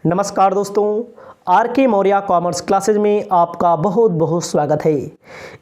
नमस्कार दोस्तों, आर के मौर्य कॉमर्स क्लासेज में आपका बहुत बहुत स्वागत है।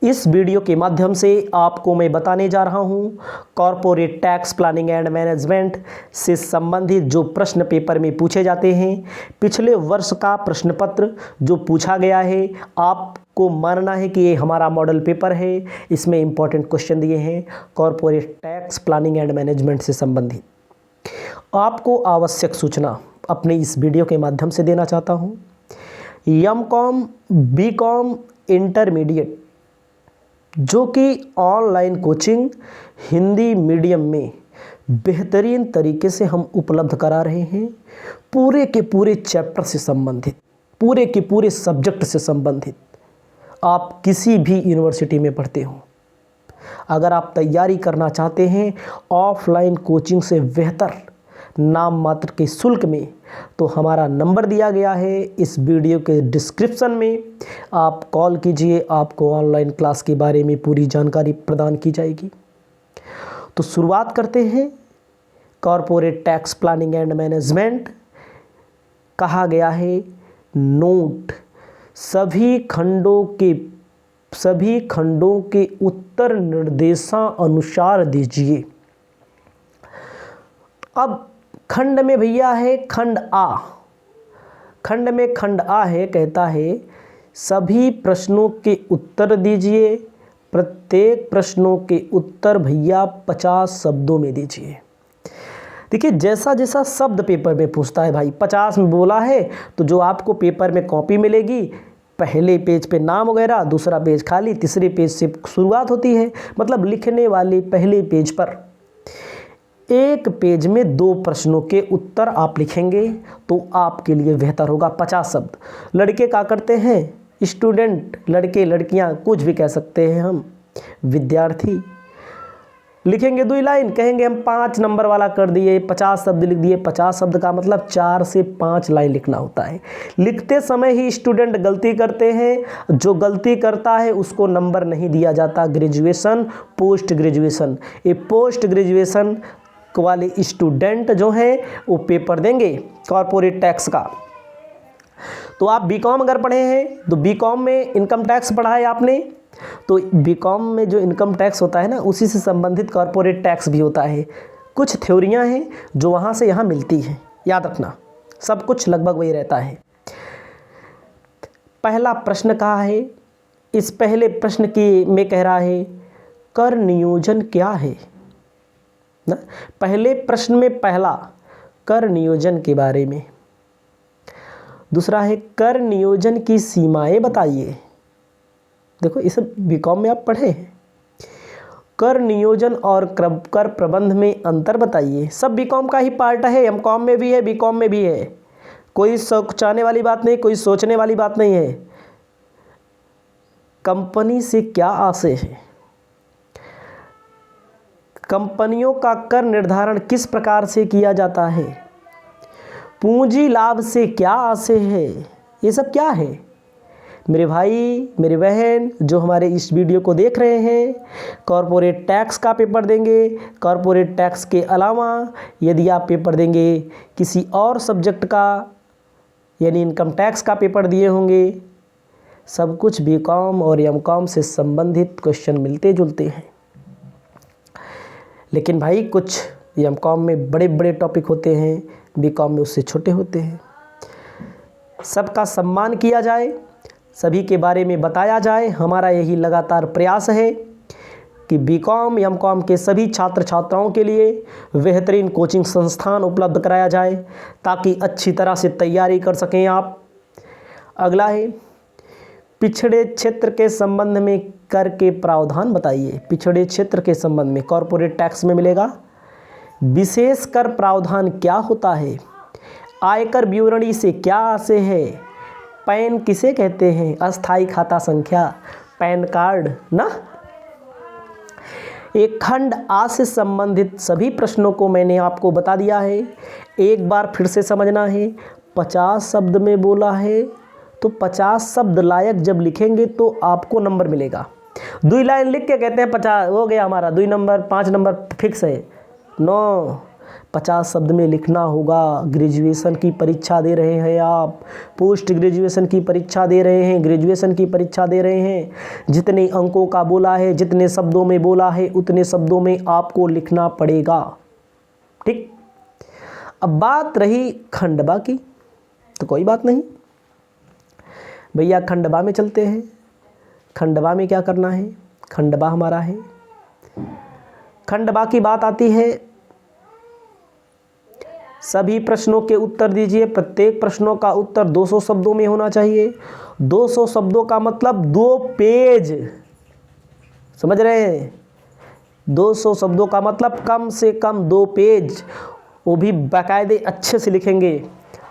इस वीडियो के माध्यम से आपको मैं बताने जा रहा हूं corporate tax planning and management से संबंधित जो प्रश्न पेपर में पूछे जाते हैं। पिछले वर्ष का प्रश्न पत्र जो पूछा गया है, आपको मानना है कि ये हमारा मॉडल पेपर है। इसमें इंपॉर्टेंट क्वेश्चन दिए हैं corporate tax planning and management से संबंधित। आपको आवश्यक सूचना अपने इस वीडियो के माध्यम से देना चाहता हूं। एमकॉम बीकॉम इंटरमीडिएट जो कि ऑनलाइन कोचिंग हिंदी मीडियम में बेहतरीन तरीके से हम उपलब्ध करा रहे हैं। पूरे के पूरे चैप्टर से संबंधित, पूरे के पूरे सब्जेक्ट से संबंधित। आप किसी भी यूनिवर्सिटी में पढ़ते हो, अगर आप तैयारी करना चाहते हैं ऑफलाइन कोचिंग से बेहतर नाम मात्र के शुल्क में, तो हमारा नंबर दिया गया है इस वीडियो के डिस्क्रिप्शन में। आप कॉल कीजिए, आपको ऑनलाइन क्लास के बारे में पूरी जानकारी प्रदान की जाएगी। तो शुरुआत करते हैं। Corporate tax planning and management कहा गया है नोट सभी खंडों के उत्तर निर्देशानुसार दीजिए। अब खंड में भैया है खंड आ। खंड में खंड आ है, कहता है सभी प्रश्नों के उत्तर दीजिए। प्रत्येक प्रश्नों के उत्तर भैया 50 शब्दों में दीजिए। देखिए, जैसा जैसा शब्द पेपर में पूछता है भाई, 50 में बोला है तो जो आपको पेपर में कॉपी मिलेगी, पहले पेज पे नाम वगैरह, दूसरा पेज खाली, तीसरे पेज से शुरुआत होती है। मतलब लिखने वाले पहले पेज पर एक पेज में 2 प्रश्नों के उत्तर आप लिखेंगे तो आपके लिए बेहतर होगा। 50 शब्द। लड़के क्या करते हैं, स्टूडेंट, लड़के लड़कियां कुछ भी कह सकते हैं, हम विद्यार्थी लिखेंगे 2 लाइन, कहेंगे हम 5 नंबर वाला कर दिए, 50 शब्द लिख दिए। 50 शब्द का मतलब 4 से 5 लाइन लिखना होता है। लिखते समय ही स्टूडेंट गलती करते हैं। जो गलती करता है उसको नंबर नहीं दिया जाता। ग्रेजुएशन, पोस्ट ग्रेजुएशन, ये पोस्ट ग्रेजुएशन वाले स्टूडेंट जो हैं वो पेपर देंगे कॉरपोरेट टैक्स का। तो आप बीकॉम अगर पढ़े हैं तो बीकॉम में इनकम टैक्स पढ़ा है आपने, तो बीकॉम में जो इनकम टैक्स होता है ना, उसी से संबंधित कॉरपोरेट टैक्स भी होता है। कुछ थ्योरियां हैं जो वहाँ से यहाँ मिलती हैं, याद रखना। सब कुछ लगभग वही रहता है। पहला प्रश्न कहा है, इस पहले प्रश्न की में कह रहा है कर नियोजन क्या है ना। पहले प्रश्न में पहला कर नियोजन के बारे में, दूसरा है कर नियोजन की सीमाएं बताइए। देखो, इसे बीकॉम में आप पढ़े हैं। कर नियोजन और कर प्रबंध में अंतर बताइए। सब बीकॉम का ही पार्ट है, एमकॉम में भी है, बीकॉम में भी है। कोई सोचने वाली बात नहीं, कोई सोचने वाली बात नहीं है। कंपनी से क्या आशय है, कंपनियों का कर निर्धारण किस प्रकार से किया जाता है, पूंजी लाभ से क्या आशय है, ये सब क्या है। मेरे भाई मेरे बहन जो हमारे इस वीडियो को देख रहे हैं, कॉरपोरेट टैक्स का पेपर देंगे। कॉरपोरेट टैक्स के अलावा यदि आप पेपर देंगे किसी और सब्जेक्ट का, यानी इनकम टैक्स का पेपर दिए होंगे, सब कुछ बीकॉम और एमकॉम से संबंधित क्वेश्चन मिलते जुलते हैं। लेकिन भाई कुछ एमकॉम में बड़े बड़े टॉपिक होते हैं, बीकॉम में उससे छोटे होते हैं। सबका सम्मान किया जाए, सभी के बारे में बताया जाए। हमारा यही लगातार प्रयास है कि बीकॉम एमकॉम के सभी छात्र छात्राओं के लिए बेहतरीन कोचिंग संस्थान उपलब्ध कराया जाए, ताकि अच्छी तरह से तैयारी कर सकें आप। अगला है पिछड़े क्षेत्र के संबंध में कर के प्रावधान बताइए। पिछड़े क्षेत्र के संबंध में कॉरपोरेट टैक्स में मिलेगा। विशेष कर प्रावधान क्या होता है, आयकर विवरणी से क्या आशय है, पैन किसे कहते हैं, अस्थाई खाता संख्या, पैन कार्ड ना। एक खंड आ से संबंधित सभी प्रश्नों को मैंने आपको बता दिया है। एक बार फिर से समझना है। 50 शब्द में बोला है तो 50 शब्द लायक जब लिखेंगे तो आपको नंबर मिलेगा। 2 लाइन लिख के कहते हैं 50 हो गया हमारा 2 नंबर, 5 नंबर फिक्स है। नो, 50 शब्द में लिखना होगा। ग्रेजुएशन की परीक्षा दे रहे हैं आप, पोस्ट ग्रेजुएशन की परीक्षा दे रहे हैं, ग्रेजुएशन की परीक्षा दे रहे हैं। जितने अंकों का बोला है, जितने शब्दों में बोला है, उतने शब्दों में आपको लिखना पड़ेगा। ठीक, अब बात रही खंडवा की, तो कोई बात नहीं भैया, खंडवा में चलते हैं। खंडवा में क्या करना है, खंडवा हमारा है। खंडवा की बात आती है, सभी प्रश्नों के उत्तर दीजिए। प्रत्येक प्रश्नों का उत्तर 200 शब्दों में होना चाहिए। 200 शब्दों का मतलब 2 पेज, समझ रहे हैं? 200 शब्दों का मतलब कम से कम 2 पेज, वो भी बाकायदे अच्छे से लिखेंगे,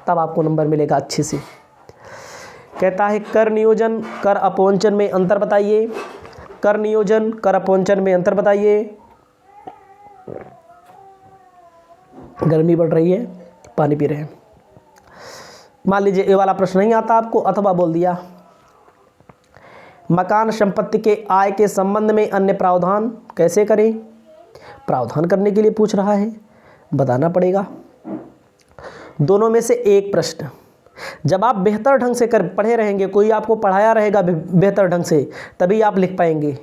तब आपको नंबर मिलेगा अच्छे से। कहता है कर नियोजन कर अपवंचन में अंतर बताइए। कर नियोजन कर अपवंचन में अंतर बताइए। गर्मी बढ़ रही है, पानी पी रहे हैं। मान लीजिए ये वाला प्रश्न नहीं आता आपको, अथवा बोल दिया मकान संपत्ति के आय के संबंध में अन्य प्रावधान कैसे करें। प्रावधान करने के लिए पूछ रहा है, बताना पड़ेगा। दोनों में से एक प्रश्न, जब आप बेहतर ढंग से पढ़े रहेंगे, कोई आपको पढ़ाया रहेगा बेहतर ढंग से, तभी आप लिख पाएंगे।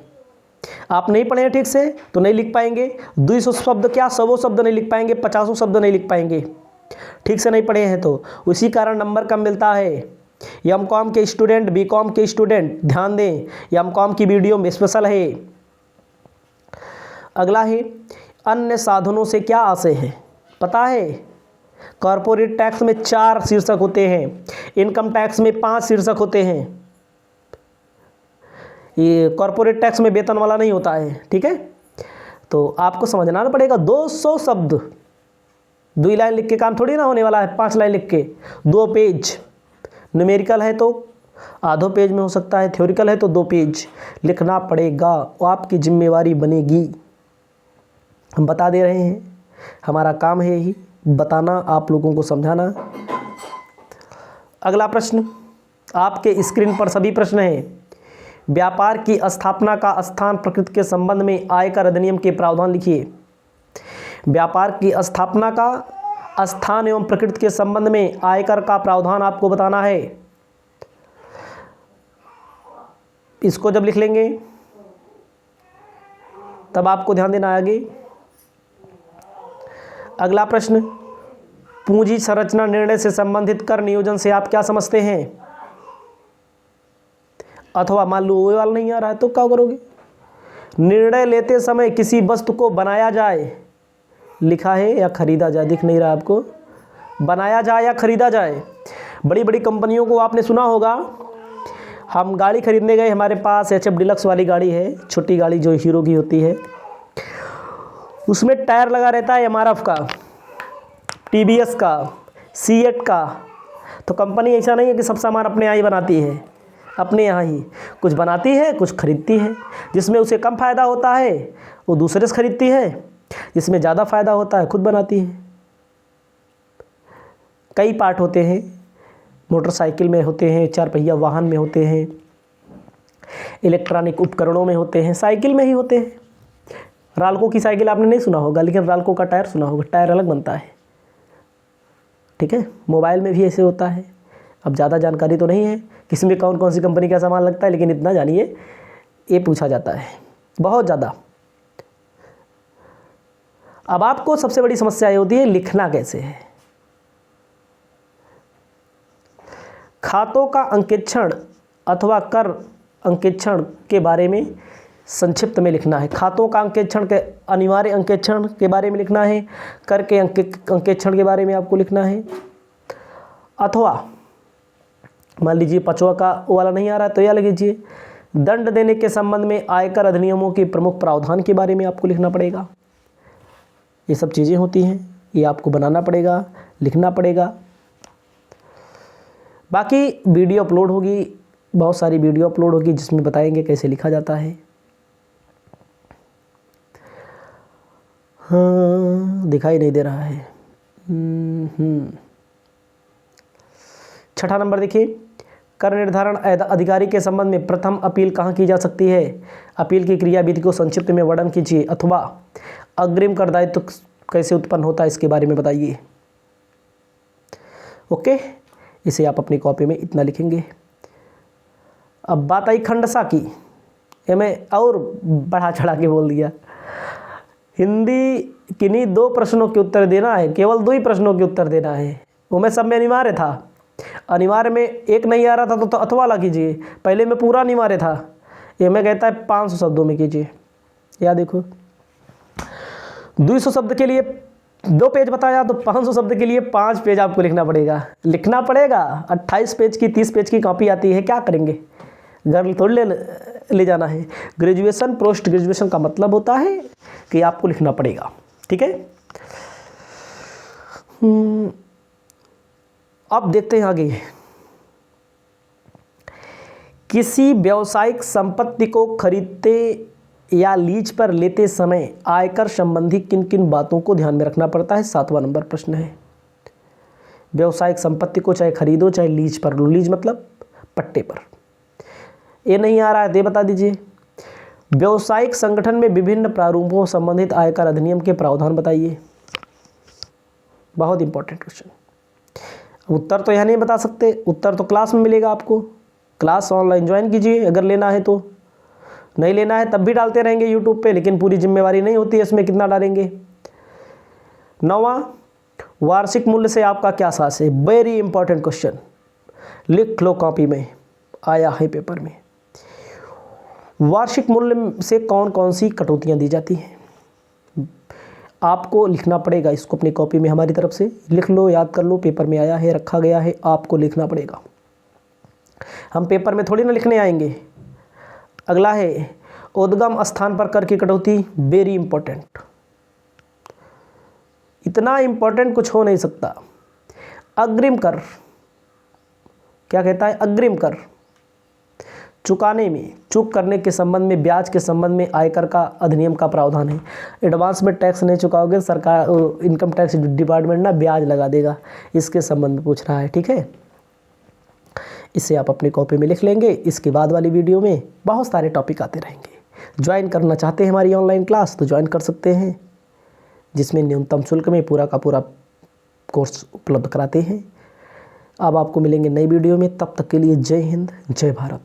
आप नहीं पढ़े ठीक से तो नहीं लिख पाएंगे। 200 शब्द क्या 100 शब्द नहीं लिख पाएंगे, 50 शब्द नहीं लिख पाएंगे, ठीक से नहीं पढ़े हैं तो। उसी कारण नंबर कम मिलता है। एमकॉम के स्टूडेंट, बीकॉम के स्टूडेंट ध्यान दें, एमकॉम की वीडियो में स्पेशल है। अगला है अन्य साधनों से क्या आशय है, पता है? कॉर्पोरेट टैक्स में 4 शीर्षक होते हैं, इनकम टैक्स में 5 शीर्षक होते हैं। ये कॉर्पोरेट टैक्स में वेतन वाला नहीं होता है, ठीक है? तो आपको समझना पड़ेगा। 200 शब्द, 2 लाइन लिख के काम थोड़ी ना होने वाला है। 5 लाइन लिख के 2 पेज, न्यूमेरिकल है तो आधो पेज में हो सकता है, थ्योरिकल है तो 2 पेज लिखना पड़ेगा। वो आपकी जिम्मेवारी बनेगी। हम बता दे रहे हैं, हमारा काम है यही बताना, आप लोगों को समझाना। अगला प्रश्न, आपके स्क्रीन पर सभी प्रश्न हैं। व्यापार की स्थापना का स्थान प्रकृति के संबंध में आयकर अधिनियम के प्रावधान लिखिए। व्यापार की स्थापना का स्थान एवं प्रकृति के संबंध में आयकर का प्रावधान आपको बताना है। इसको जब लिख लेंगे तब आपको ध्यान देना आगे। अगला प्रश्न, पूंजी संरचना निर्णय से संबंधित कर नियोजन से आप क्या समझते हैं? अथवा मान लो वो वाला नहीं आ रहा है तो क्या करोगे? निर्णय लेते समय किसी वस्तु को बनाया जाए, लिखा है या खरीदा जाए, दिख नहीं रहा आपको, बनाया जाए या खरीदा जाए। बड़ी बड़ी कंपनियों को आपने सुना होगा। हम गाड़ी खरीदने गए, हमारे पास HF डिलक्स वाली गाड़ी है, छोटी गाड़ी जो हीरो की होती है। उसमें टायर लगा रहता है MRF का, TVS का, सीएट का। तो कंपनी ऐसा नहीं है कि सब सामान अपने यहाँ ही बनाती है, अपने यहाँ ही कुछ बनाती है, कुछ खरीदती है। जिसमें उसे कम फ़ायदा होता है वो दूसरे से खरीदती है, जिसमें ज़्यादा फ़ायदा होता है खुद बनाती है। कई पार्ट होते हैं, मोटरसाइकिल में होते हैं, 4 पहिया वाहन में होते हैं, इलेक्ट्रॉनिक उपकरणों में होते हैं, साइकिल में ही होते हैं। राल्को की साइकिल आपने नहीं सुना होगा, लेकिन राल्को का टायर सुना होगा, टायर अलग बनता है, ठीक है? मोबाइल में भी ऐसे होता है। अब ज़्यादा जानकारी तो नहीं है किसी में कौन कौन सी कंपनी का सामान लगता है, लेकिन इतना जानिए ये पूछा जाता है बहुत ज़्यादा। अब आपको सबसे बड़ी समस्या ये होती है लिखना कैसे है। खातों का अंकेक्षण अथवा कर अंकेक्षण के बारे में संक्षिप्त में लिखना है। खातों का अंकेक्षण के अनिवार्य अंकेक्षण के बारे में लिखना है, कर के अंकेक्षण के बारे में आपको लिखना है। अथवा मान लीजिए 5वां का वाला नहीं आ रहा तो यह लिख लीजिए, दंड देने के संबंध में आयकर अधिनियमों के प्रमुख प्रावधान के बारे में आपको लिखना पड़ेगा। ये सब चीज़ें होती हैं, ये आपको बनाना पड़ेगा, लिखना पड़ेगा। बाकी वीडियो अपलोड होगी, बहुत सारी वीडियो अपलोड होगी जिसमें बताएंगे कैसे लिखा जाता है। हाँ, दिखाई नहीं दे रहा है। 6ठा नंबर देखिए, कर निर्धारण अधिकारी के संबंध में प्रथम अपील कहाँ की जा सकती है? अपील की क्रियाविधि को संक्षिप्त में वर्णन कीजिए, अथवा अग्रिम कर दायित्व कैसे उत्पन्न होता है इसके बारे में बताइए। ओके, इसे आप अपनी कॉपी में इतना लिखेंगे। अब बात आई खंडसा की, ये मैं और बढ़ा चढ़ा के बोल दिया। हिंदी किन्हीं 2 प्रश्नों के उत्तर देना है, केवल 2 ही प्रश्नों के उत्तर देना है। वो मैं सब में अनिवार्य था, अनिवार्य में एक नहीं आ रहा था तो अथवा ला कीजिए। पहले में पूरा अनिवार्य था, ये मैं कहता है 500 शब्दों में कीजिए। या देखो 200 शब्द के लिए 2 पेज बताया तो 500 शब्द के लिए 5 पेज आपको लिखना पड़ेगा। 28 पेज की 30 पेज की कॉपी आती है, क्या करेंगे, घर थोड़ी ले जाना है। ग्रेजुएशन पोस्ट ग्रेजुएशन का मतलब होता है कि आपको लिखना पड़ेगा, ठीक है। अब देखते हैं आगे। किसी व्यावसायिक संपत्ति को खरीदते या लीज पर लेते समय आयकर संबंधी किन किन बातों को ध्यान में रखना पड़ता है, 7वां नंबर प्रश्न है। व्यावसायिक संपत्ति को चाहे खरीदो चाहे लीज पर लो, लीज मतलब पट्टे पर। ये नहीं आ रहा है, दे बता दीजिए। व्यावसायिक संगठन में विभिन्न प्रारूपों संबंधित आयकर अधिनियम के प्रावधान बताइए। बहुत इंपॉर्टेंट क्वेश्चन। उत्तर तो यहाँ नहीं बता सकते, उत्तर तो क्लास में मिलेगा आपको। क्लास ऑनलाइन ज्वाइन कीजिए, अगर लेना है तो। नहीं लेना है तब भी डालते रहेंगे यूट्यूब पे, लेकिन पूरी जिम्मेवारी नहीं होती है इसमें कितना डालेंगे। 9वां, वार्षिक मूल्य से आपका क्या साथ है। वेरी इंपॉर्टेंट क्वेश्चन, लिख लो कॉपी में, आया है पेपर में। वार्षिक मूल्य से कौन कौन सी कटौतियाँ दी जाती हैं, आपको लिखना पड़ेगा। इसको अपनी कॉपी में हमारी तरफ से लिख लो, याद कर लो, पेपर में आया है, रखा गया है, आपको लिखना पड़ेगा। हम पेपर में थोड़ी ना लिखने आएंगे। अगला है उद्गम स्थान पर कर की कटौती, वेरी इंपॉर्टेंट, इतना इंपॉर्टेंट कुछ हो नहीं सकता। अग्रिम कर, क्या कहता है, अग्रिम कर चुकाने में चूक करने के संबंध में ब्याज के संबंध में आयकर का अधिनियम का प्रावधान है। एडवांस में टैक्स नहीं चुकाओगे, सरकार इनकम टैक्स डिपार्टमेंट ना ब्याज लगा देगा, इसके संबंध में पूछ रहा है, ठीक है। इसे आप अपनी कॉपी में लिख लेंगे। इसके बाद वाली वीडियो में बहुत सारे टॉपिक आते रहेंगे। ज्वाइन करना चाहते हैं हमारी ऑनलाइन क्लास तो ज्वाइन कर सकते हैं, जिसमें न्यूनतम शुल्क में पूरा का पूरा कोर्स उपलब्ध कराते हैं। अब आपको मिलेंगे नई वीडियो में, तब तक के लिए जय हिंद, जय भारत।